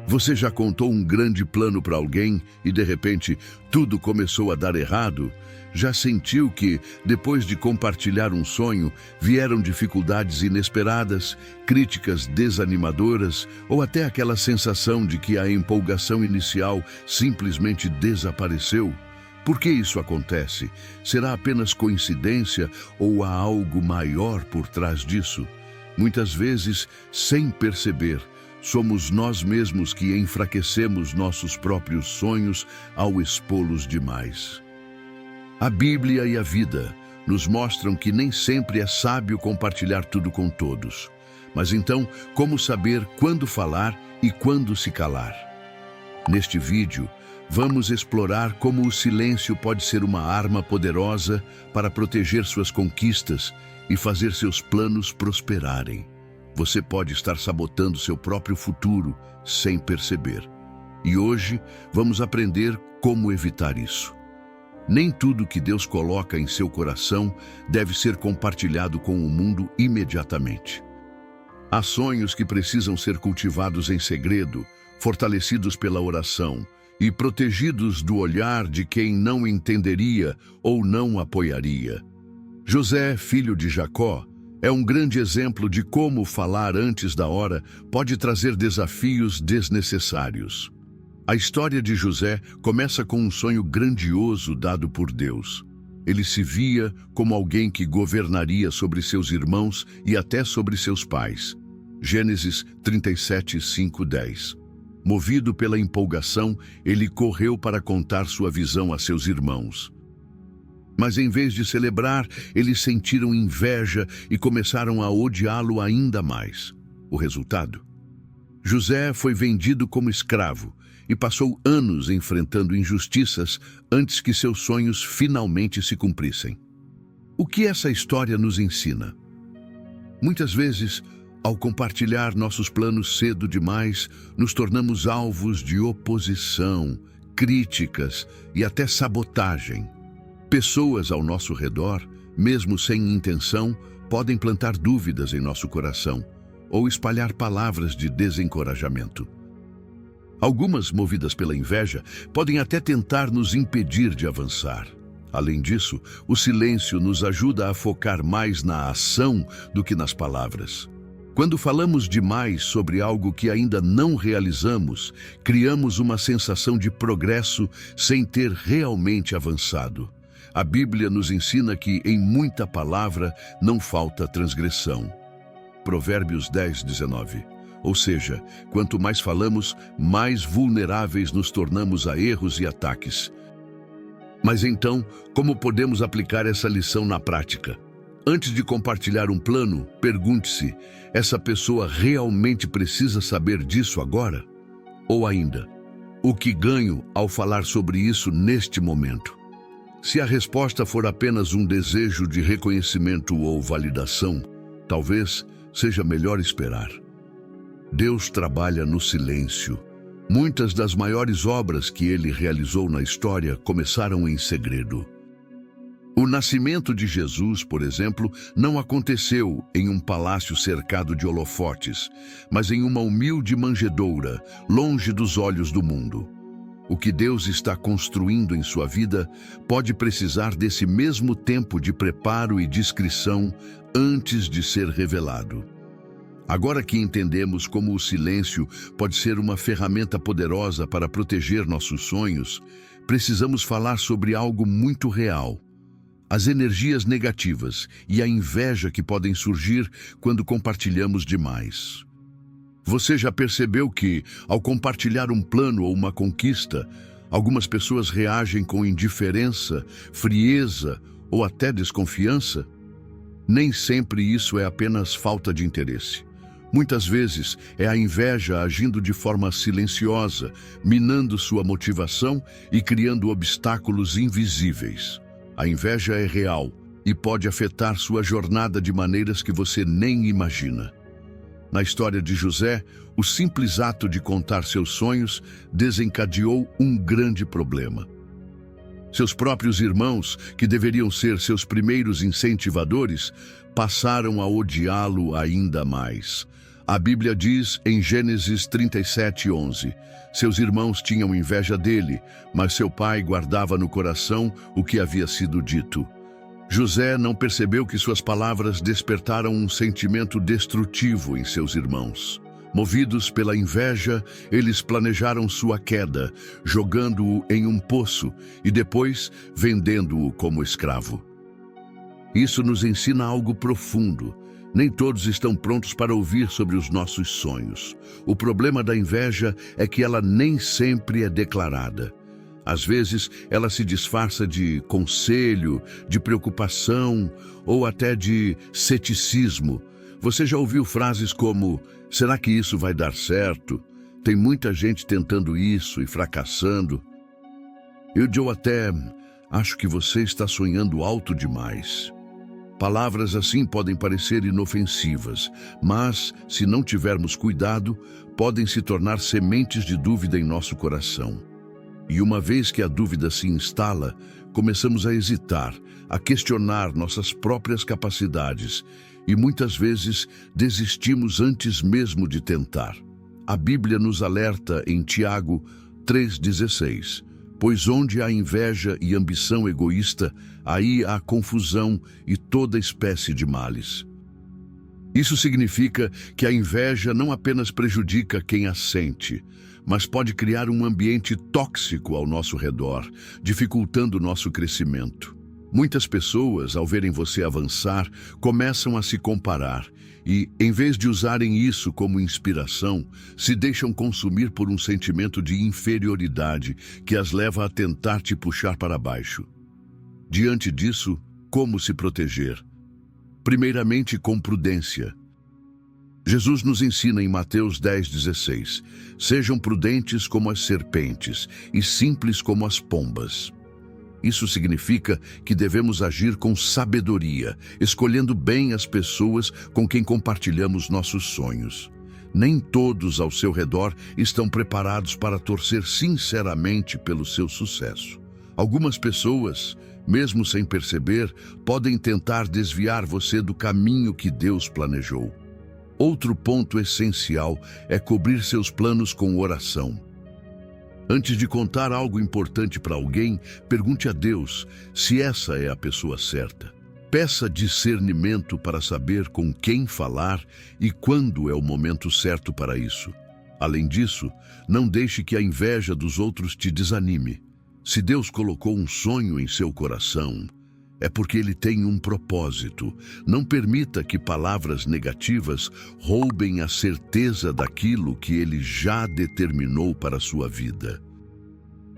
Você já contou um grande plano para alguém e, de repente, tudo começou a dar errado? Já sentiu que, depois de compartilhar um sonho, vieram dificuldades inesperadas, críticas desanimadoras ou até aquela sensação de que a empolgação inicial simplesmente desapareceu? Por que isso acontece? Será apenas coincidência ou há algo maior por trás disso? Muitas vezes, sem perceber, somos nós mesmos que enfraquecemos nossos próprios sonhos ao expô-los demais. A Bíblia e a vida nos mostram que nem sempre é sábio compartilhar tudo com todos. Mas então, como saber quando falar e quando se calar? Neste vídeo, vamos explorar como o silêncio pode ser uma arma poderosa para proteger suas conquistas e fazer seus planos prosperarem. Você pode estar sabotando seu próprio futuro sem perceber. E hoje vamos aprender como evitar isso. Nem tudo que Deus coloca em seu coração deve ser compartilhado com o mundo imediatamente. Há sonhos que precisam ser cultivados em segredo, fortalecidos pela oração e protegidos do olhar de quem não entenderia ou não apoiaria. José, filho de Jacó, é um grande exemplo de como falar antes da hora pode trazer desafios desnecessários. A história de José começa com um sonho grandioso dado por Deus. Ele se via como alguém que governaria sobre seus irmãos e até sobre seus pais. Gênesis 37, 5, 10. Movido pela empolgação, ele correu para contar sua visão a seus irmãos. Mas em vez de celebrar, eles sentiram inveja e começaram a odiá-lo ainda mais. O resultado? José foi vendido como escravo e passou anos enfrentando injustiças antes que seus sonhos finalmente se cumprissem. O que essa história nos ensina? Muitas vezes, ao compartilhar nossos planos cedo demais, nos tornamos alvos de oposição, críticas e até sabotagem. Pessoas ao nosso redor, mesmo sem intenção, podem plantar dúvidas em nosso coração ou espalhar palavras de desencorajamento. Algumas, movidas pela inveja, podem até tentar nos impedir de avançar. Além disso, o silêncio nos ajuda a focar mais na ação do que nas palavras. Quando falamos demais sobre algo que ainda não realizamos, criamos uma sensação de progresso sem ter realmente avançado. A Bíblia nos ensina que em muita palavra não falta transgressão. Provérbios 10, 19. Ou seja, quanto mais falamos, mais vulneráveis nos tornamos a erros e ataques. Mas então, como podemos aplicar essa lição na prática? Antes de compartilhar um plano, pergunte-se: essa pessoa realmente precisa saber disso agora? Ou ainda, o que ganho ao falar sobre isso neste momento? Se a resposta for apenas um desejo de reconhecimento ou validação, talvez seja melhor esperar. Deus trabalha no silêncio. Muitas das maiores obras que ele realizou na história começaram em segredo. O nascimento de Jesus, por exemplo, não aconteceu em um palácio cercado de holofotes, mas em uma humilde manjedoura, longe dos olhos do mundo. O que Deus está construindo em sua vida pode precisar desse mesmo tempo de preparo e discrição antes de ser revelado. Agora que entendemos como o silêncio pode ser uma ferramenta poderosa para proteger nossos sonhos, precisamos falar sobre algo muito real: as energias negativas e a inveja que podem surgir quando compartilhamos demais. Você já percebeu que, ao compartilhar um plano ou uma conquista, algumas pessoas reagem com indiferença, frieza ou até desconfiança? Nem sempre isso é apenas falta de interesse. Muitas vezes é a inveja agindo de forma silenciosa, minando sua motivação e criando obstáculos invisíveis. A inveja é real e pode afetar sua jornada de maneiras que você nem imagina. Na história de José, o simples ato de contar seus sonhos desencadeou um grande problema. Seus próprios irmãos, que deveriam ser seus primeiros incentivadores, passaram a odiá-lo ainda mais. A Bíblia diz em Gênesis 37:11, seus irmãos tinham inveja dele, mas seu pai guardava no coração o que havia sido dito. José não percebeu que suas palavras despertaram um sentimento destrutivo em seus irmãos. Movidos pela inveja, eles planejaram sua queda, jogando-o em um poço e depois vendendo-o como escravo. Isso nos ensina algo profundo. Nem todos estão prontos para ouvir sobre os nossos sonhos. O problema da inveja é que ela nem sempre é declarada. Às vezes, ela se disfarça de conselho, de preocupação ou até de ceticismo. Você já ouviu frases como: será que isso vai dar certo? Tem muita gente tentando isso e fracassando. Eu até acho que você está sonhando alto demais. Palavras assim podem parecer inofensivas, mas, se não tivermos cuidado, podem se tornar sementes de dúvida em nosso coração. E uma vez que a dúvida se instala, começamos a hesitar, a questionar nossas próprias capacidades e muitas vezes desistimos antes mesmo de tentar. A Bíblia nos alerta em Tiago 3,16, pois onde há inveja e ambição egoísta, aí há confusão e toda espécie de males. Isso significa que a inveja não apenas prejudica quem a sente, mas pode criar um ambiente tóxico ao nosso redor, dificultando o nosso crescimento. Muitas pessoas, ao verem você avançar, começam a se comparar e, em vez de usarem isso como inspiração, se deixam consumir por um sentimento de inferioridade que as leva a tentar te puxar para baixo. Diante disso, como se proteger? Primeiramente, com prudência. Jesus nos ensina em Mateus 10,16, sejam prudentes como as serpentes e simples como as pombas. Isso significa que devemos agir com sabedoria, escolhendo bem as pessoas com quem compartilhamos nossos sonhos. Nem todos ao seu redor estão preparados para torcer sinceramente pelo seu sucesso. Algumas pessoas, mesmo sem perceber, podem tentar desviar você do caminho que Deus planejou. Outro ponto essencial é cobrir seus planos com oração. Antes de contar algo importante para alguém, pergunte a Deus se essa é a pessoa certa. Peça discernimento para saber com quem falar e quando é o momento certo para isso. Além disso, não deixe que a inveja dos outros te desanime. Se Deus colocou um sonho em seu coração, é porque Ele tem um propósito. Não permita que palavras negativas roubem a certeza daquilo que Ele já determinou para a sua vida.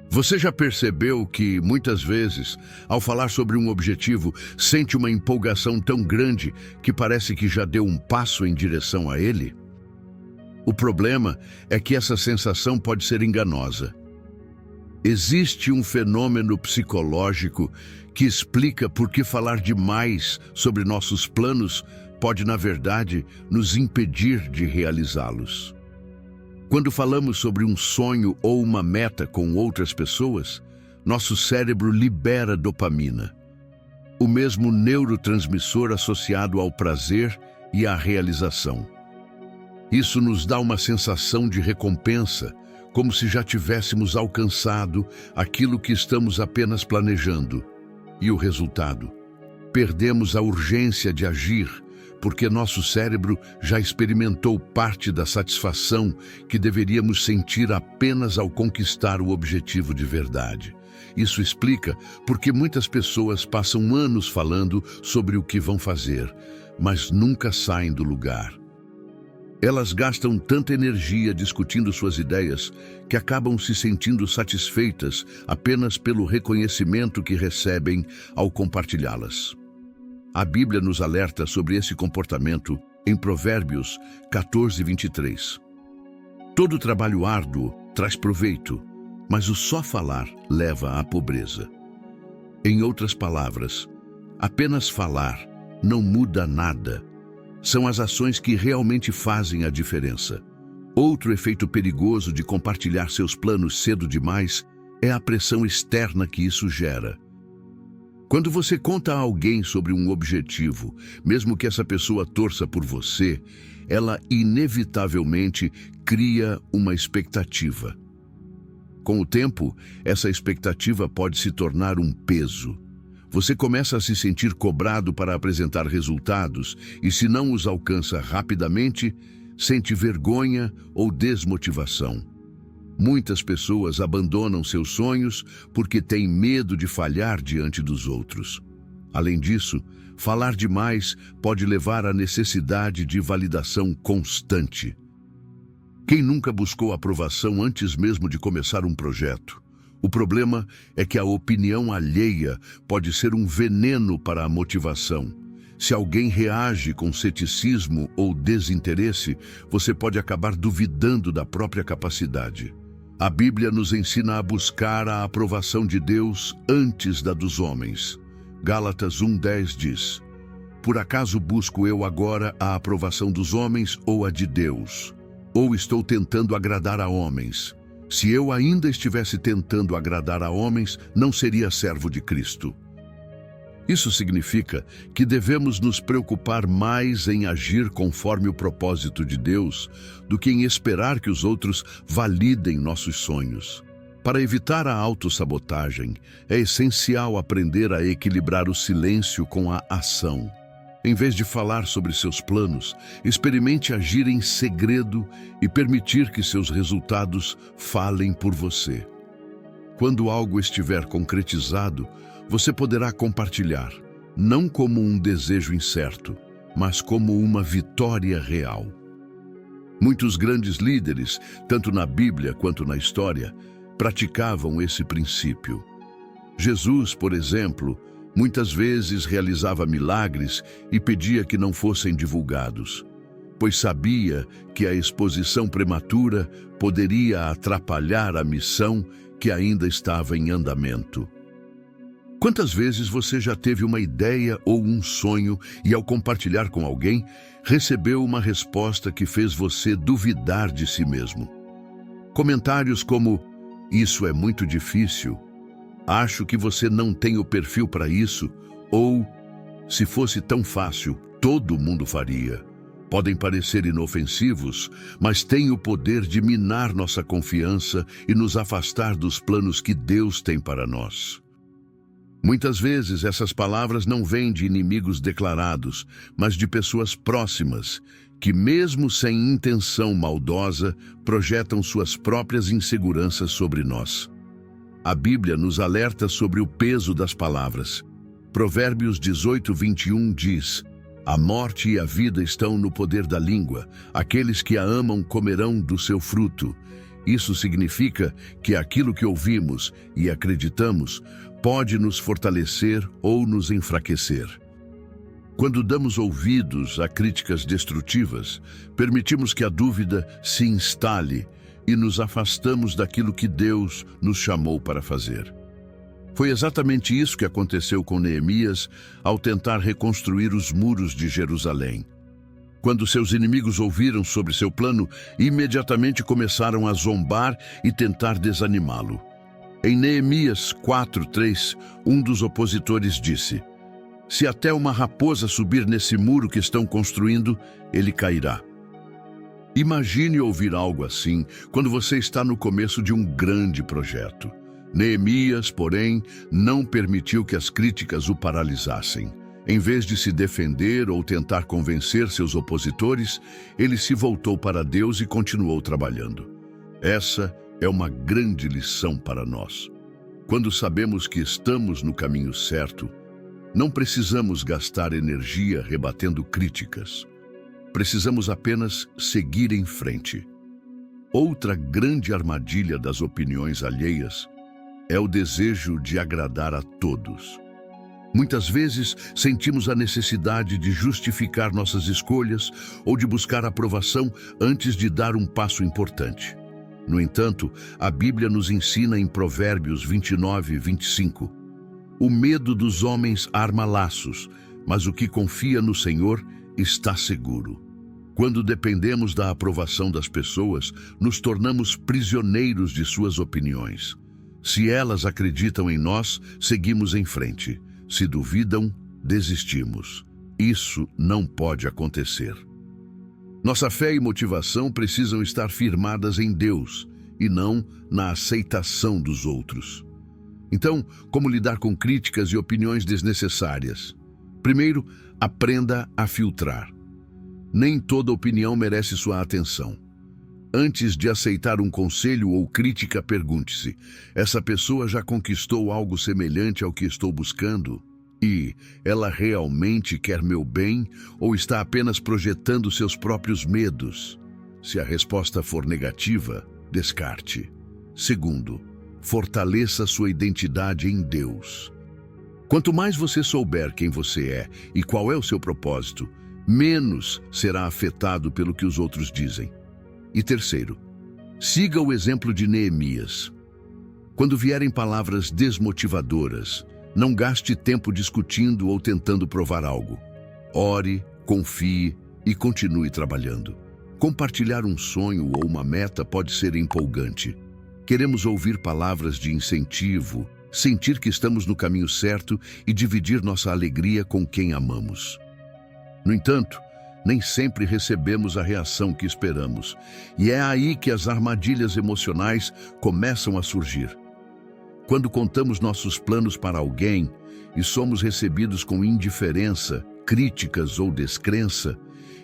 Você já percebeu que, muitas vezes, ao falar sobre um objetivo, sente uma empolgação tão grande que parece que já deu um passo em direção a ele? O problema é que essa sensação pode ser enganosa. Existe um fenômeno psicológico que explica por que falar demais sobre nossos planos pode, na verdade, nos impedir de realizá-los. Quando falamos sobre um sonho ou uma meta com outras pessoas, nosso cérebro libera dopamina, o mesmo neurotransmissor associado ao prazer e à realização. Isso nos dá uma sensação de recompensa, como se já tivéssemos alcançado aquilo que estamos apenas planejando. E o resultado? Perdemos a urgência de agir, porque nosso cérebro já experimentou parte da satisfação que deveríamos sentir apenas ao conquistar o objetivo de verdade. Isso explica porque muitas pessoas passam anos falando sobre o que vão fazer, mas nunca saem do lugar. Elas gastam tanta energia discutindo suas ideias que acabam se sentindo satisfeitas apenas pelo reconhecimento que recebem ao compartilhá-las. A Bíblia nos alerta sobre esse comportamento em Provérbios 14:23. Todo trabalho árduo traz proveito, mas o só falar leva à pobreza. Em outras palavras, apenas falar não muda nada. São as ações que realmente fazem a diferença. Outro efeito perigoso de compartilhar seus planos cedo demais é a pressão externa que isso gera. Quando você conta a alguém sobre um objetivo, mesmo que essa pessoa torça por você, ela inevitavelmente cria uma expectativa. Com o tempo, essa expectativa pode se tornar um peso. Você começa a se sentir cobrado para apresentar resultados e, se não os alcança rapidamente, sente vergonha ou desmotivação. Muitas pessoas abandonam seus sonhos porque têm medo de falhar diante dos outros. Além disso, falar demais pode levar à necessidade de validação constante. Quem nunca buscou aprovação antes mesmo de começar um projeto? O problema é que a opinião alheia pode ser um veneno para a motivação. Se alguém reage com ceticismo ou desinteresse, você pode acabar duvidando da própria capacidade. A Bíblia nos ensina a buscar a aprovação de Deus antes da dos homens. Gálatas 1:10 diz: Por acaso busco eu agora a aprovação dos homens ou a de Deus? Ou estou tentando agradar a homens? Se eu ainda estivesse tentando agradar a homens, não seria servo de Cristo. Isso significa que devemos nos preocupar mais em agir conforme o propósito de Deus do que em esperar que os outros validem nossos sonhos. Para evitar a autossabotagem, é essencial aprender a equilibrar o silêncio com a ação. Em vez de falar sobre seus planos, experimente agir em segredo e permitir que seus resultados falem por você. Quando algo estiver concretizado, você poderá compartilhar, não como um desejo incerto, mas como uma vitória real. Muitos grandes líderes, tanto na Bíblia quanto na história, praticavam esse princípio. Jesus, por exemplo, muitas vezes realizava milagres e pedia que não fossem divulgados, pois sabia que a exposição prematura poderia atrapalhar a missão que ainda estava em andamento. Quantas vezes você já teve uma ideia ou um sonho e, ao compartilhar com alguém, recebeu uma resposta que fez você duvidar de si mesmo? Comentários como: "Isso é muito difícil", "Acho que você não tem o perfil para isso", ou "Se fosse tão fácil, todo mundo faria", podem parecer inofensivos, mas têm o poder de minar nossa confiança e nos afastar dos planos que Deus tem para nós. Muitas vezes essas palavras não vêm de inimigos declarados, mas de pessoas próximas, que mesmo sem intenção maldosa, projetam suas próprias inseguranças sobre nós. A Bíblia nos alerta sobre o peso das palavras. Provérbios 18:21 diz: "A morte e a vida estão no poder da língua. Aqueles que a amam comerão do seu fruto." Isso significa que aquilo que ouvimos e acreditamos pode nos fortalecer ou nos enfraquecer. Quando damos ouvidos a críticas destrutivas, permitimos que a dúvida se instale e nos afastamos daquilo que Deus nos chamou para fazer. Foi exatamente isso que aconteceu com Neemias ao tentar reconstruir os muros de Jerusalém. Quando seus inimigos ouviram sobre seu plano, imediatamente começaram a zombar e tentar desanimá-lo. Em Neemias 4:3, um dos opositores disse: "Se até uma raposa subir nesse muro que estão construindo, ele cairá." Imagine ouvir algo assim quando você está no começo de um grande projeto. Neemias, porém, não permitiu que as críticas o paralisassem. Em vez de se defender ou tentar convencer seus opositores, ele se voltou para Deus e continuou trabalhando. Essa é uma grande lição para nós. Quando sabemos que estamos no caminho certo, não precisamos gastar energia rebatendo críticas. Precisamos apenas seguir em frente. Outra grande armadilha das opiniões alheias é o desejo de agradar a todos. Muitas vezes sentimos a necessidade de justificar nossas escolhas ou de buscar aprovação antes de dar um passo importante. No entanto, a Bíblia nos ensina em Provérbios 29:25: "O medo dos homens arma laços, mas o que confia no Senhor está seguro." Quando dependemos da aprovação das pessoas, nos tornamos prisioneiros de suas opiniões. Se elas acreditam em nós, seguimos em frente. Se duvidam, desistimos. Isso não pode acontecer. Nossa fé e motivação precisam estar firmadas em Deus e não na aceitação dos outros. Então, como lidar com críticas e opiniões desnecessárias? Primeiro, aprenda a filtrar. Nem toda opinião merece sua atenção. Antes de aceitar um conselho ou crítica, pergunte-se: essa pessoa já conquistou algo semelhante ao que estou buscando? E ela realmente quer meu bem ou está apenas projetando seus próprios medos? Se a resposta for negativa, descarte. Segundo, fortaleça sua identidade em Deus. Quanto mais você souber quem você é e qual é o seu propósito, menos será afetado pelo que os outros dizem. E terceiro, siga o exemplo de Neemias. Quando vierem palavras desmotivadoras, não gaste tempo discutindo ou tentando provar algo. Ore, confie e continue trabalhando. Compartilhar um sonho ou uma meta pode ser empolgante. Queremos ouvir palavras de incentivo, sentir que estamos no caminho certo e dividir nossa alegria com quem amamos. No entanto, nem sempre recebemos a reação que esperamos, e é aí que as armadilhas emocionais começam a surgir. Quando contamos nossos planos para alguém e somos recebidos com indiferença, críticas ou descrença,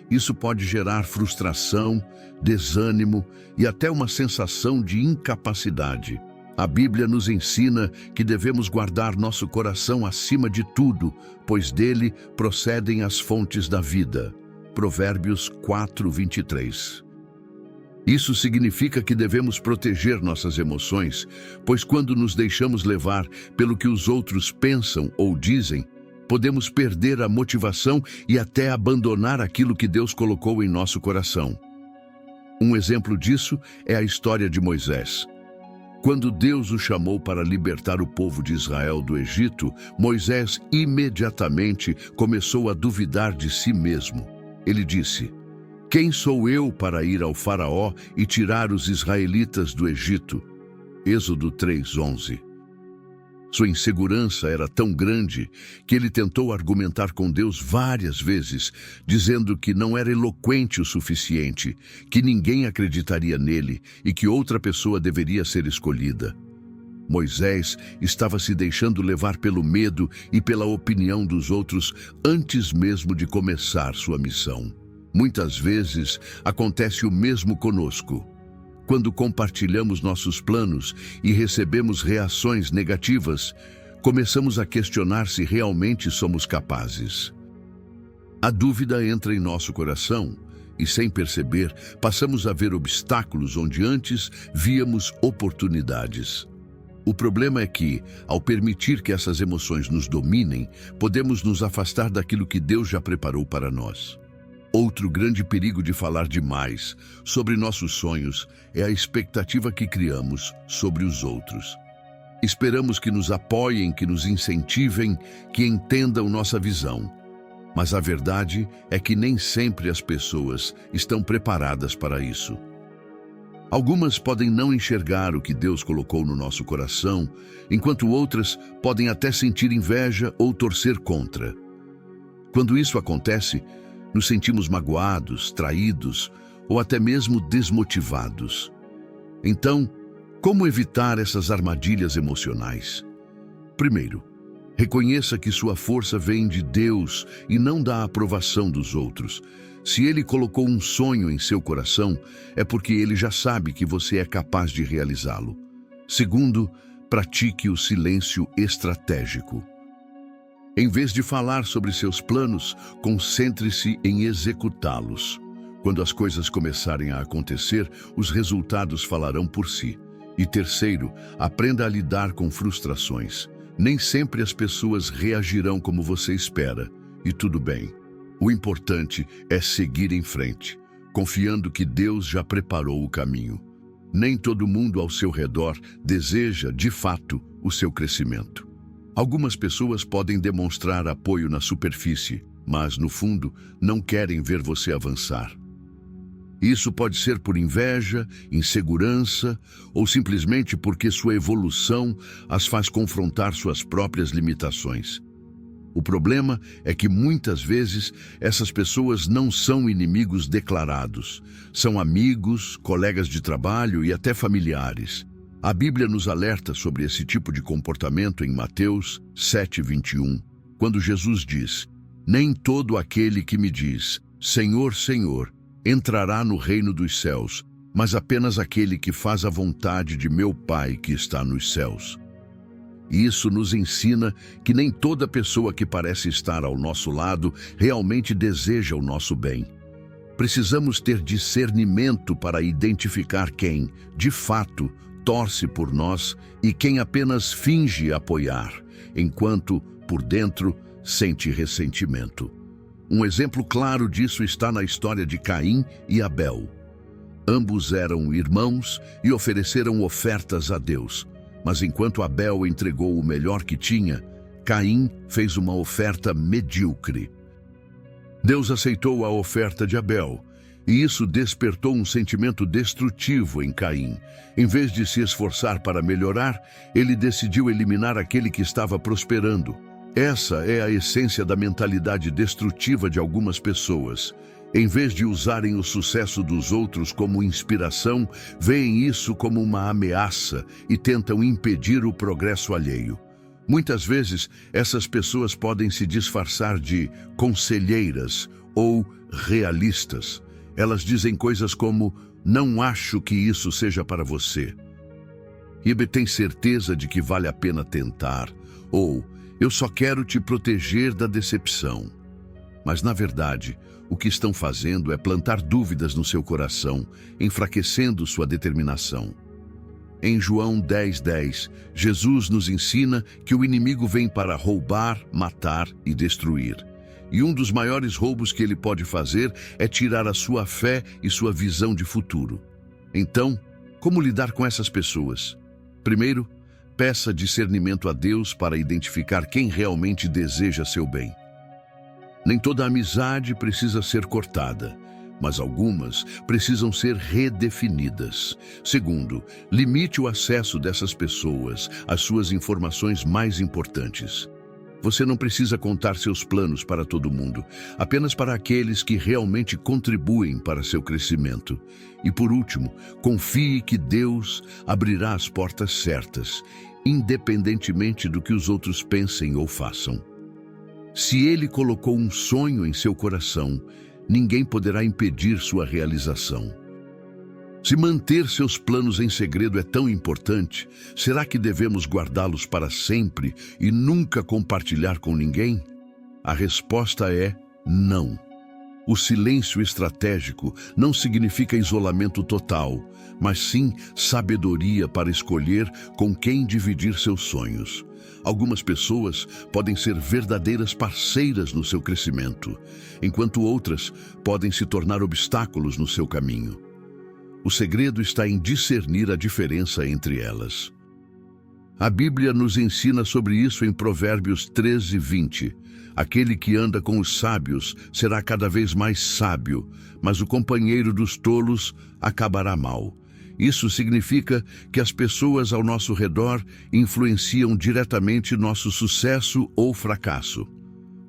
isso pode gerar frustração, desânimo e até uma sensação de incapacidade. A Bíblia nos ensina que devemos guardar nosso coração acima de tudo, pois dele procedem as fontes da vida. Provérbios 4:23. Isso significa que devemos proteger nossas emoções, pois quando nos deixamos levar pelo que os outros pensam ou dizem, podemos perder a motivação e até abandonar aquilo que Deus colocou em nosso coração. Um exemplo disso é a história de Moisés. Quando Deus o chamou para libertar o povo de Israel do Egito, Moisés imediatamente começou a duvidar de si mesmo. Ele disse: quem sou eu para ir ao faraó e tirar os israelitas do Egito? Êxodo 3:11. Sua insegurança era tão grande que ele tentou argumentar com Deus várias vezes, dizendo que não era eloquente o suficiente, que ninguém acreditaria nele e que outra pessoa deveria ser escolhida. Moisés estava se deixando levar pelo medo e pela opinião dos outros antes mesmo de começar sua missão. Muitas vezes acontece o mesmo conosco. Quando compartilhamos nossos planos e recebemos reações negativas, começamos a questionar se realmente somos capazes. A dúvida entra em nosso coração e, sem perceber, passamos a ver obstáculos onde antes víamos oportunidades. O problema é que, ao permitir que essas emoções nos dominem, podemos nos afastar daquilo que Deus já preparou para nós. Outro grande perigo de falar demais sobre nossos sonhos é a expectativa que criamos sobre os outros. Esperamos que nos apoiem, que nos incentivem, que entendam nossa visão. Mas a verdade é que nem sempre as pessoas estão preparadas para isso. Algumas podem não enxergar o que Deus colocou no nosso coração, enquanto outras podem até sentir inveja ou torcer contra. Quando isso acontece, nos sentimos magoados, traídos ou até mesmo desmotivados. Então, como evitar essas armadilhas emocionais? Primeiro, reconheça que sua força vem de Deus e não da aprovação dos outros. Se Ele colocou um sonho em seu coração, é porque Ele já sabe que você é capaz de realizá-lo. Segundo, pratique o silêncio estratégico. Em vez de falar sobre seus planos, concentre-se em executá-los. Quando as coisas começarem a acontecer, os resultados falarão por si. E terceiro, aprenda a lidar com frustrações. Nem sempre as pessoas reagirão como você espera, e tudo bem. O importante é seguir em frente, confiando que Deus já preparou o caminho. Nem todo mundo ao seu redor deseja, de fato, o seu crescimento. Algumas pessoas podem demonstrar apoio na superfície, mas, no fundo, não querem ver você avançar. Isso pode ser por inveja, insegurança ou simplesmente porque sua evolução as faz confrontar suas próprias limitações. O problema é que muitas vezes essas pessoas não são inimigos declarados. São amigos, colegas de trabalho e até familiares. A Bíblia nos alerta sobre esse tipo de comportamento em Mateus 7:21, quando Jesus diz: "Nem todo aquele que me diz, Senhor, Senhor, entrará no reino dos céus, mas apenas aquele que faz a vontade de meu Pai que está nos céus." E isso nos ensina que nem toda pessoa que parece estar ao nosso lado realmente deseja o nosso bem. Precisamos ter discernimento para identificar quem, de fato, torce por nós e quem apenas finge apoiar, enquanto, por dentro, sente ressentimento. Um exemplo claro disso está na história de Caim e Abel. Ambos eram irmãos e ofereceram ofertas a Deus. Mas enquanto Abel entregou o melhor que tinha, Caim fez uma oferta medíocre. Deus aceitou a oferta de Abel, e isso despertou um sentimento destrutivo em Caim. Em vez de se esforçar para melhorar, ele decidiu eliminar aquele que estava prosperando. Essa é a essência da mentalidade destrutiva de algumas pessoas. Em vez de usarem o sucesso dos outros como inspiração, veem isso como uma ameaça e tentam impedir o progresso alheio. Muitas vezes, essas pessoas podem se disfarçar de conselheiras ou realistas. Elas dizem coisas como: "Não acho que isso seja para você." E tem certeza de que vale a pena tentar. Ou: "Eu só quero te proteger da decepção." Mas, na verdade, o que estão fazendo é plantar dúvidas no seu coração, enfraquecendo sua determinação. Em João 10:10, Jesus nos ensina que o inimigo vem para roubar, matar e destruir. E um dos maiores roubos que ele pode fazer é tirar a sua fé e sua visão de futuro. Então, como lidar com essas pessoas? Primeiro, peça discernimento a Deus para identificar quem realmente deseja seu bem. Nem toda amizade precisa ser cortada, mas algumas precisam ser redefinidas. Segundo, limite o acesso dessas pessoas às suas informações mais importantes. Você não precisa contar seus planos para todo mundo, apenas para aqueles que realmente contribuem para seu crescimento. E por último, confie que Deus abrirá as portas certas, independentemente do que os outros pensem ou façam. Se Ele colocou um sonho em seu coração, ninguém poderá impedir sua realização. Se manter seus planos em segredo é tão importante, será que devemos guardá-los para sempre e nunca compartilhar com ninguém? A resposta é não. O silêncio estratégico não significa isolamento total, mas sim sabedoria para escolher com quem dividir seus sonhos. Algumas pessoas podem ser verdadeiras parceiras no seu crescimento, enquanto outras podem se tornar obstáculos no seu caminho. O segredo está em discernir a diferença entre elas. A Bíblia nos ensina sobre isso em Provérbios 13:20. Aquele que anda com os sábios será cada vez mais sábio, mas o companheiro dos tolos acabará mal. Isso significa que as pessoas ao nosso redor influenciam diretamente nosso sucesso ou fracasso.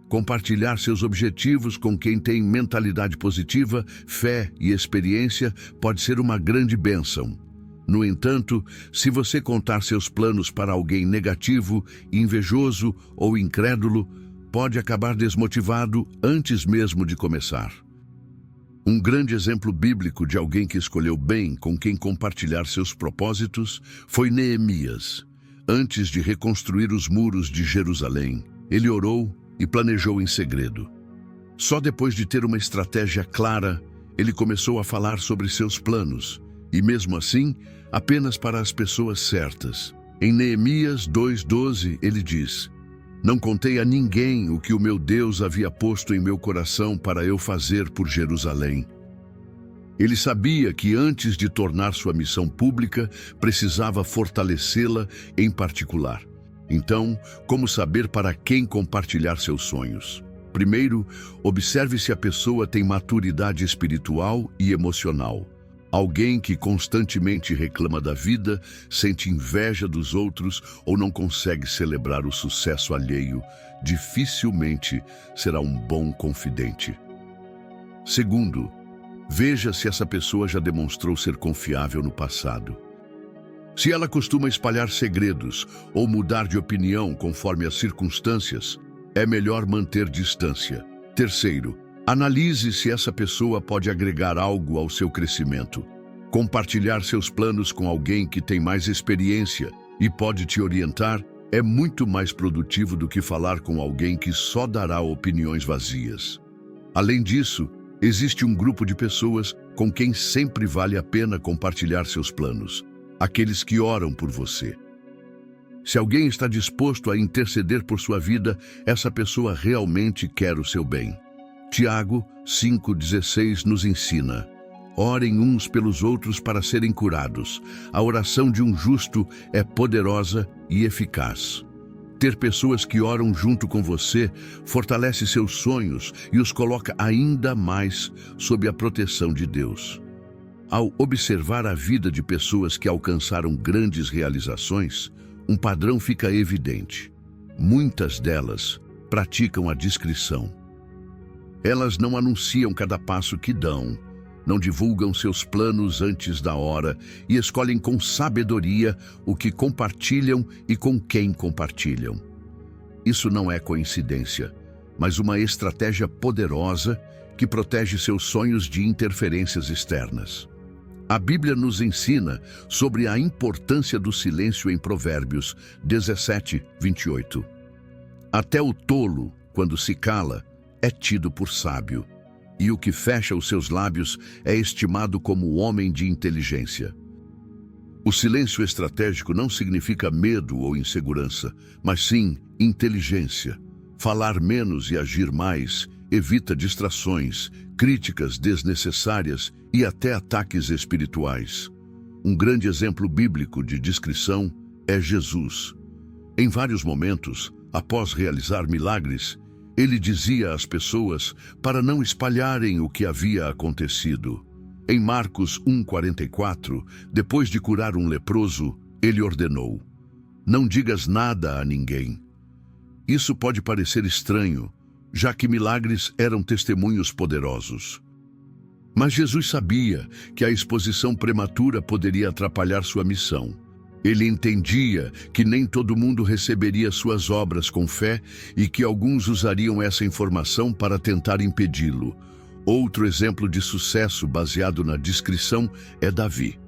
Compartilhar seus objetivos com quem tem mentalidade positiva, fé e experiência pode ser uma grande bênção. No entanto, se você contar seus planos para alguém negativo, invejoso ou incrédulo, pode acabar desmotivado antes mesmo de começar. Um grande exemplo bíblico de alguém que escolheu bem com quem compartilhar seus propósitos foi Neemias. Antes de reconstruir os muros de Jerusalém, ele orou e planejou em segredo. Só depois de ter uma estratégia clara, ele começou a falar sobre seus planos, e mesmo assim, apenas para as pessoas certas. Em Neemias 2:12, ele diz: "Não contei a ninguém o que o meu Deus havia posto em meu coração para eu fazer por Jerusalém." Ele sabia que antes de tornar sua missão pública, precisava fortalecê-la em particular. Então, como saber para quem compartilhar seus sonhos? Primeiro, observe se a pessoa tem maturidade espiritual e emocional. Alguém que constantemente reclama da vida, sente inveja dos outros ou não consegue celebrar o sucesso alheio, dificilmente será um bom confidente. Segundo, veja se essa pessoa já demonstrou ser confiável no passado. Se ela costuma espalhar segredos ou mudar de opinião conforme as circunstâncias, é melhor manter distância. Terceiro, analise se essa pessoa pode agregar algo ao seu crescimento. Compartilhar seus planos com alguém que tem mais experiência e pode te orientar é muito mais produtivo do que falar com alguém que só dará opiniões vazias. Além disso, existe um grupo de pessoas com quem sempre vale a pena compartilhar seus planos. Aqueles que oram por você. Se alguém está disposto a interceder por sua vida, essa pessoa realmente quer o seu bem. Tiago 5,16 nos ensina: orem uns pelos outros para serem curados. A oração de um justo é poderosa e eficaz. Ter pessoas que oram junto com você fortalece seus sonhos e os coloca ainda mais sob a proteção de Deus. Ao observar a vida de pessoas que alcançaram grandes realizações, um padrão fica evidente. Muitas delas praticam a discrição. Elas não anunciam cada passo que dão, não divulgam seus planos antes da hora e escolhem com sabedoria o que compartilham e com quem compartilham. Isso não é coincidência, mas uma estratégia poderosa que protege seus sonhos de interferências externas. A Bíblia nos ensina sobre a importância do silêncio em Provérbios 17:28. Até o tolo, quando se cala, é tido por sábio, e o que fecha os seus lábios é estimado como homem de inteligência. O silêncio estratégico não significa medo ou insegurança, mas sim inteligência. Falar menos e agir mais evita distrações, críticas desnecessárias e até ataques espirituais. Um grande exemplo bíblico de discrição é Jesus. Em vários momentos, após realizar milagres, ele dizia às pessoas para não espalharem o que havia acontecido. Em Marcos 1:44, depois de curar um leproso, ele ordenou: não digas nada a ninguém. Isso pode parecer estranho, já que milagres eram testemunhos poderosos. Mas Jesus sabia que a exposição prematura poderia atrapalhar sua missão. Ele entendia que nem todo mundo receberia suas obras com fé e que alguns usariam essa informação para tentar impedi-lo. Outro exemplo de sucesso baseado na discrição é Davi.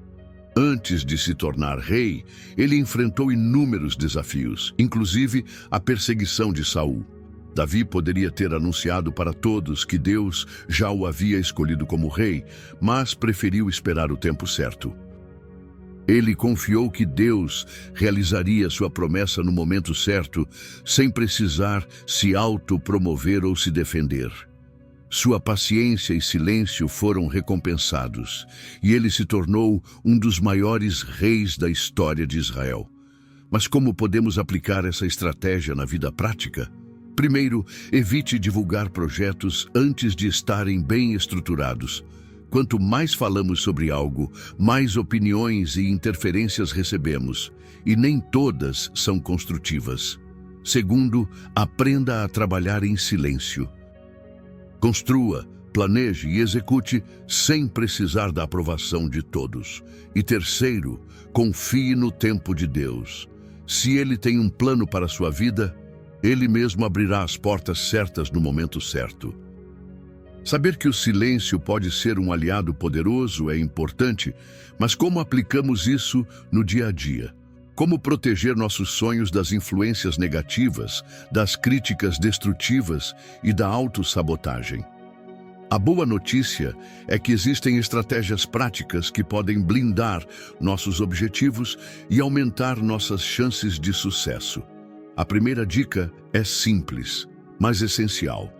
Antes de se tornar rei, ele enfrentou inúmeros desafios, inclusive a perseguição de Saul. Davi poderia ter anunciado para todos que Deus já o havia escolhido como rei, mas preferiu esperar o tempo certo. Ele confiou que Deus realizaria sua promessa no momento certo, sem precisar se autopromover ou se defender. Sua paciência e silêncio foram recompensados, e ele se tornou um dos maiores reis da história de Israel. Mas como podemos aplicar essa estratégia na vida prática? Primeiro, evite divulgar projetos antes de estarem bem estruturados. Quanto mais falamos sobre algo, mais opiniões e interferências recebemos, e nem todas são construtivas. Segundo, aprenda a trabalhar em silêncio. Construa, planeje e execute sem precisar da aprovação de todos. E terceiro, confie no tempo de Deus. Se Ele tem um plano para a sua vida, Ele mesmo abrirá as portas certas no momento certo. Saber que o silêncio pode ser um aliado poderoso é importante, mas como aplicamos isso no dia a dia? Como proteger nossos sonhos das influências negativas, das críticas destrutivas e da autossabotagem? A boa notícia é que existem estratégias práticas que podem blindar nossos objetivos e aumentar nossas chances de sucesso. A primeira dica é simples, mas essencial.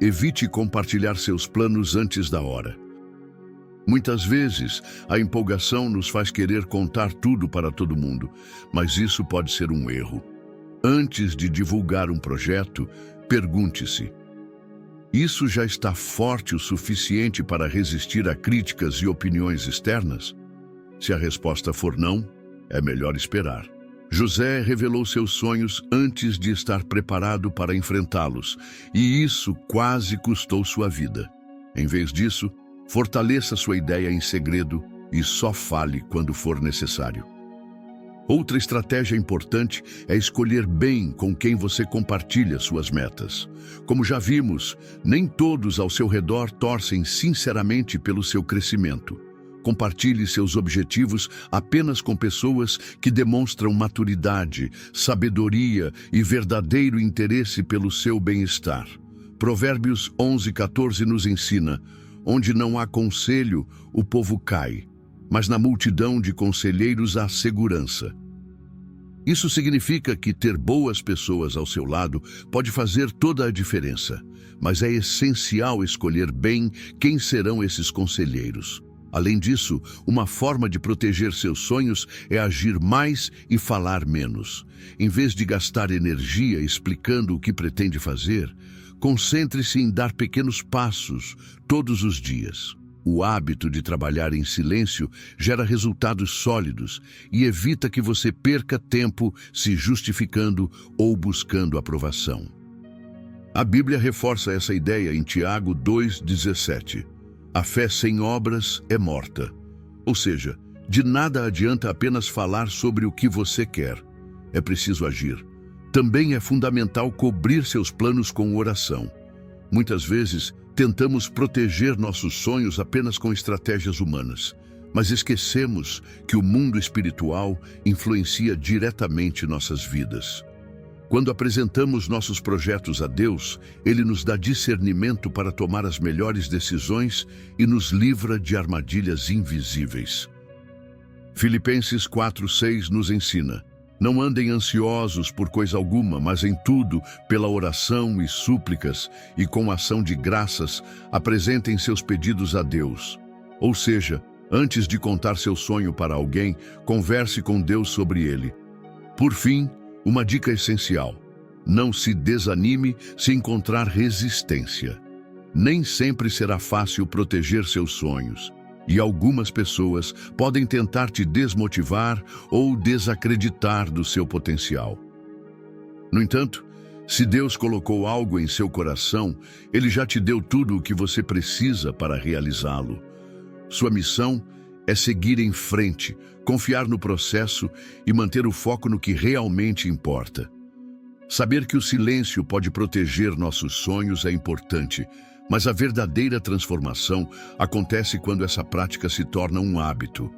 Evite compartilhar seus planos antes da hora. Muitas vezes, a empolgação nos faz querer contar tudo para todo mundo, mas isso pode ser um erro. Antes de divulgar um projeto, pergunte-se: Isso já está forte o suficiente para resistir a críticas e opiniões externas? Se a resposta for não, é melhor esperar. José revelou seus sonhos antes de estar preparado para enfrentá-los, e isso quase custou sua vida. Em vez disso, fortaleça sua ideia em segredo e só fale quando for necessário. Outra estratégia importante é escolher bem com quem você compartilha suas metas. Como já vimos, nem todos ao seu redor torcem sinceramente pelo seu crescimento. Compartilhe seus objetivos apenas com pessoas que demonstram maturidade, sabedoria e verdadeiro interesse pelo seu bem-estar. Provérbios 11:14 nos ensina: onde não há conselho, o povo cai, mas na multidão de conselheiros há segurança. Isso significa que ter boas pessoas ao seu lado pode fazer toda a diferença, mas é essencial escolher bem quem serão esses conselheiros. Além disso, uma forma de proteger seus sonhos é agir mais e falar menos. Em vez de gastar energia explicando o que pretende fazer, concentre-se em dar pequenos passos todos os dias. O hábito de trabalhar em silêncio gera resultados sólidos e evita que você perca tempo se justificando ou buscando aprovação. A Bíblia reforça essa ideia em Tiago 2,17. A fé sem obras é morta. Ou seja, de nada adianta apenas falar sobre o que você quer. É preciso agir. Também é fundamental cobrir seus planos com oração. Muitas vezes, tentamos proteger nossos sonhos apenas com estratégias humanas, mas esquecemos que o mundo espiritual influencia diretamente nossas vidas. Quando apresentamos nossos projetos a Deus, Ele nos dá discernimento para tomar as melhores decisões e nos livra de armadilhas invisíveis. Filipenses 4:6 nos ensina: não andem ansiosos por coisa alguma, mas em tudo, pela oração e súplicas, e com ação de graças, apresentem seus pedidos a Deus. Ou seja, antes de contar seu sonho para alguém, converse com Deus sobre ele. Por fim, uma dica essencial: não se desanime se encontrar resistência. Nem sempre será fácil proteger seus sonhos. E algumas pessoas podem tentar te desmotivar ou desacreditar do seu potencial. No entanto, se Deus colocou algo em seu coração, Ele já te deu tudo o que você precisa para realizá-lo. Sua missão é seguir em frente, confiar no processo e manter o foco no que realmente importa. Saber que o silêncio pode proteger nossos sonhos é importante, mas a verdadeira transformação acontece quando essa prática se torna um hábito.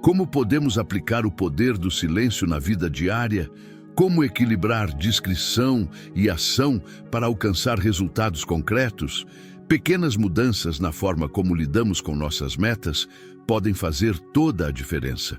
Como podemos aplicar o poder do silêncio na vida diária? Como equilibrar discrição e ação para alcançar resultados concretos? Pequenas mudanças na forma como lidamos com nossas metas podem fazer toda a diferença.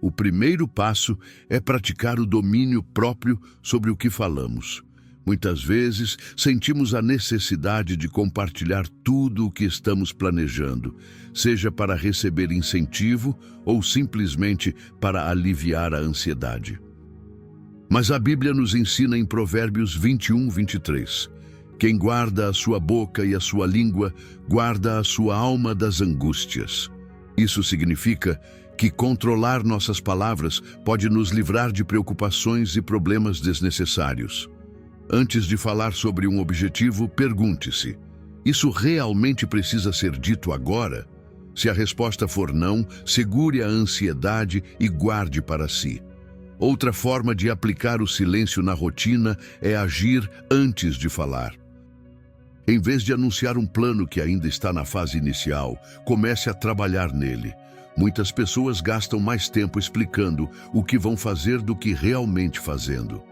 O primeiro passo é praticar o domínio próprio sobre o que falamos. Muitas vezes, sentimos a necessidade de compartilhar tudo o que estamos planejando, seja para receber incentivo ou simplesmente para aliviar a ansiedade. Mas a Bíblia nos ensina em Provérbios 21:23. Quem guarda a sua boca e a sua língua, guarda a sua alma das angústias. Isso significa que controlar nossas palavras pode nos livrar de preocupações e problemas desnecessários. Antes de falar sobre um objetivo, pergunte-se: isso realmente precisa ser dito agora? Se a resposta for não, segure a ansiedade e guarde para si. Outra forma de aplicar o silêncio na rotina é agir antes de falar. Em vez de anunciar um plano que ainda está na fase inicial, comece a trabalhar nele. Muitas pessoas gastam mais tempo explicando o que vão fazer do que realmente fazendo.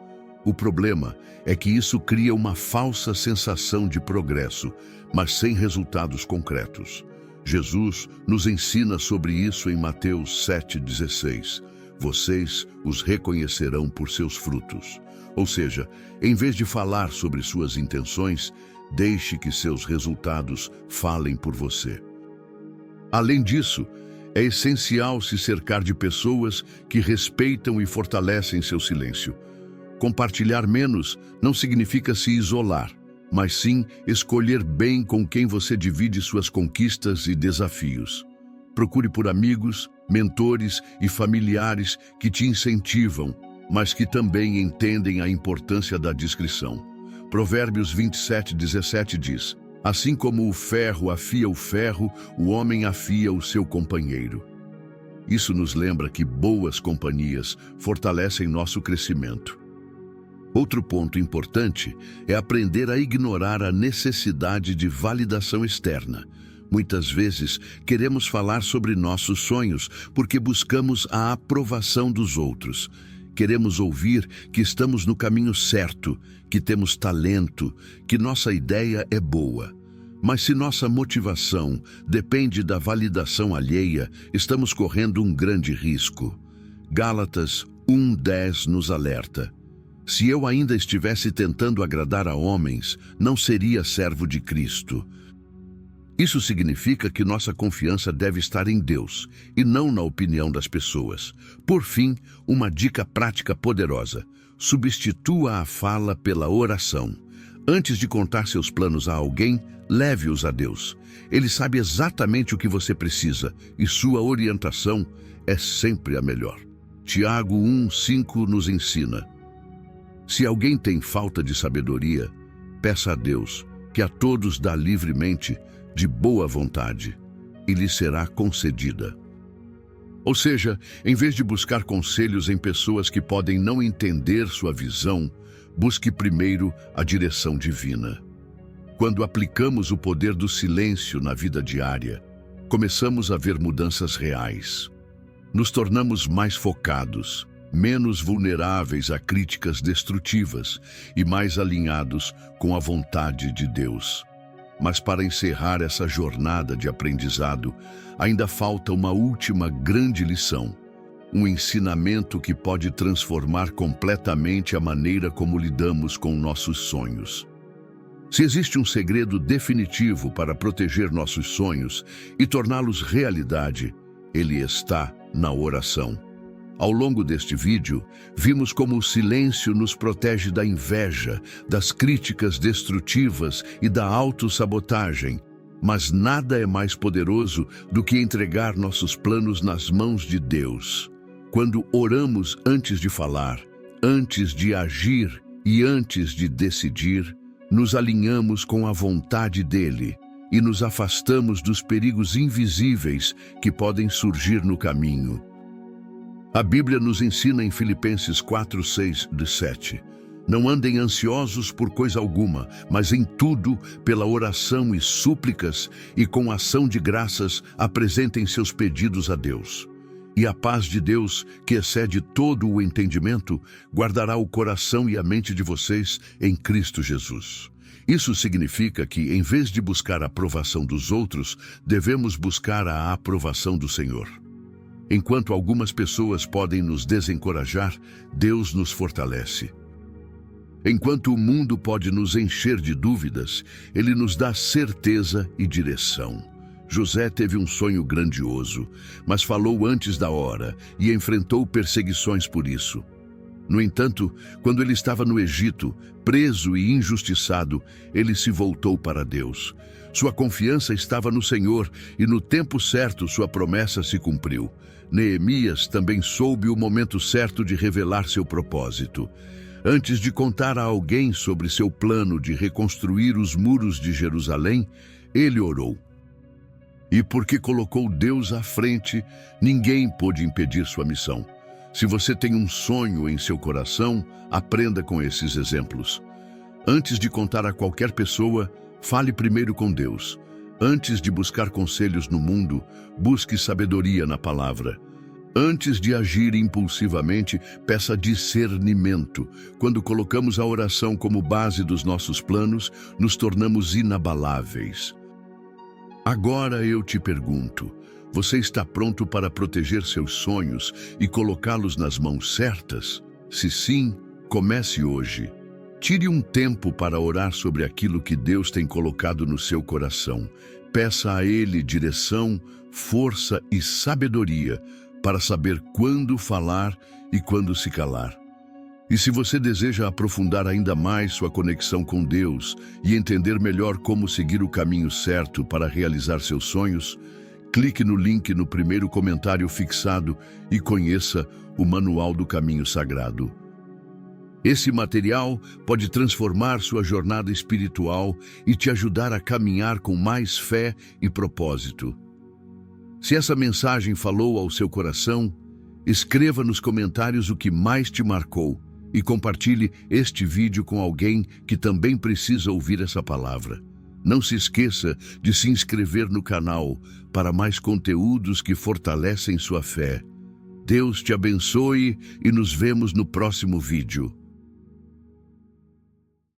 O problema é que isso cria uma falsa sensação de progresso, mas sem resultados concretos. Jesus nos ensina sobre isso em Mateus 7,16. Vocês os reconhecerão por seus frutos. Ou seja, em vez de falar sobre suas intenções, deixe que seus resultados falem por você. Além disso, é essencial se cercar de pessoas que respeitam e fortalecem seu silêncio. Compartilhar menos não significa se isolar, mas sim escolher bem com quem você divide suas conquistas e desafios. Procure por amigos, mentores e familiares que te incentivam, mas que também entendem a importância da discrição. Provérbios 27:17 diz: assim como o ferro afia o ferro, o homem afia o seu companheiro. Isso nos lembra que boas companhias fortalecem nosso crescimento. Outro ponto importante é aprender a ignorar a necessidade de validação externa. Muitas vezes queremos falar sobre nossos sonhos porque buscamos a aprovação dos outros. Queremos ouvir que estamos no caminho certo, que temos talento, que nossa ideia é boa. Mas se nossa motivação depende da validação alheia, estamos correndo um grande risco. Gálatas 1:10 nos alerta: se eu ainda estivesse tentando agradar a homens, não seria servo de Cristo. Isso significa que nossa confiança deve estar em Deus e não na opinião das pessoas. Por fim, uma dica prática poderosa: substitua a fala pela oração. Antes de contar seus planos a alguém, leve-os a Deus. Ele sabe exatamente o que você precisa e sua orientação é sempre a melhor. Tiago 1:5 nos ensina: se alguém tem falta de sabedoria, peça a Deus, que a todos dá livremente, de boa vontade, e lhe será concedida. Ou seja, em vez de buscar conselhos em pessoas que podem não entender sua visão, busque primeiro a direção divina. Quando aplicamos o poder do silêncio na vida diária, começamos a ver mudanças reais. Nos tornamos mais focados, menos vulneráveis a críticas destrutivas e mais alinhados com a vontade de Deus. Mas para encerrar essa jornada de aprendizado, ainda falta uma última grande lição, um ensinamento que pode transformar completamente a maneira como lidamos com nossos sonhos. Se existe um segredo definitivo para proteger nossos sonhos e torná-los realidade, ele está na oração. Ao longo deste vídeo, vimos como o silêncio nos protege da inveja, das críticas destrutivas e da autossabotagem. Mas nada é mais poderoso do que entregar nossos planos nas mãos de Deus. Quando oramos antes de falar, antes de agir e antes de decidir, nos alinhamos com a vontade dele e nos afastamos dos perigos invisíveis que podem surgir no caminho. A Bíblia nos ensina em Filipenses 4:6-7: não andem ansiosos por coisa alguma, mas em tudo, pela oração e súplicas e com ação de graças, apresentem seus pedidos a Deus. E a paz de Deus, que excede todo o entendimento, guardará o coração e a mente de vocês em Cristo Jesus. Isso significa que, em vez de buscar a aprovação dos outros, devemos buscar a aprovação do Senhor. Enquanto algumas pessoas podem nos desencorajar, Deus nos fortalece. Enquanto o mundo pode nos encher de dúvidas, Ele nos dá certeza e direção. José teve um sonho grandioso, mas falou antes da hora e enfrentou perseguições por isso. No entanto, quando ele estava no Egito, preso e injustiçado, ele se voltou para Deus. Sua confiança estava no Senhor e no tempo certo sua promessa se cumpriu. Neemias também soube o momento certo de revelar seu propósito. Antes de contar a alguém sobre seu plano de reconstruir os muros de Jerusalém, ele orou. E porque colocou Deus à frente, ninguém pôde impedir sua missão. Se você tem um sonho em seu coração, aprenda com esses exemplos. Antes de contar a qualquer pessoa, fale primeiro com Deus. Antes de buscar conselhos no mundo, busque sabedoria na palavra. Antes de agir impulsivamente, peça discernimento. Quando colocamos a oração como base dos nossos planos, nos tornamos inabaláveis. Agora eu te pergunto, você está pronto para proteger seus sonhos e colocá-los nas mãos certas? Se sim, comece hoje. Tire um tempo para orar sobre aquilo que Deus tem colocado no seu coração. Peça a Ele direção, força e sabedoria para saber quando falar e quando se calar. E se você deseja aprofundar ainda mais sua conexão com Deus e entender melhor como seguir o caminho certo para realizar seus sonhos, clique no link no primeiro comentário fixado e conheça o Manual do Caminho Sagrado. Esse material pode transformar sua jornada espiritual e te ajudar a caminhar com mais fé e propósito. Se essa mensagem falou ao seu coração, escreva nos comentários o que mais te marcou e compartilhe este vídeo com alguém que também precisa ouvir essa palavra. Não se esqueça de se inscrever no canal para mais conteúdos que fortalecem sua fé. Deus te abençoe e nos vemos no próximo vídeo.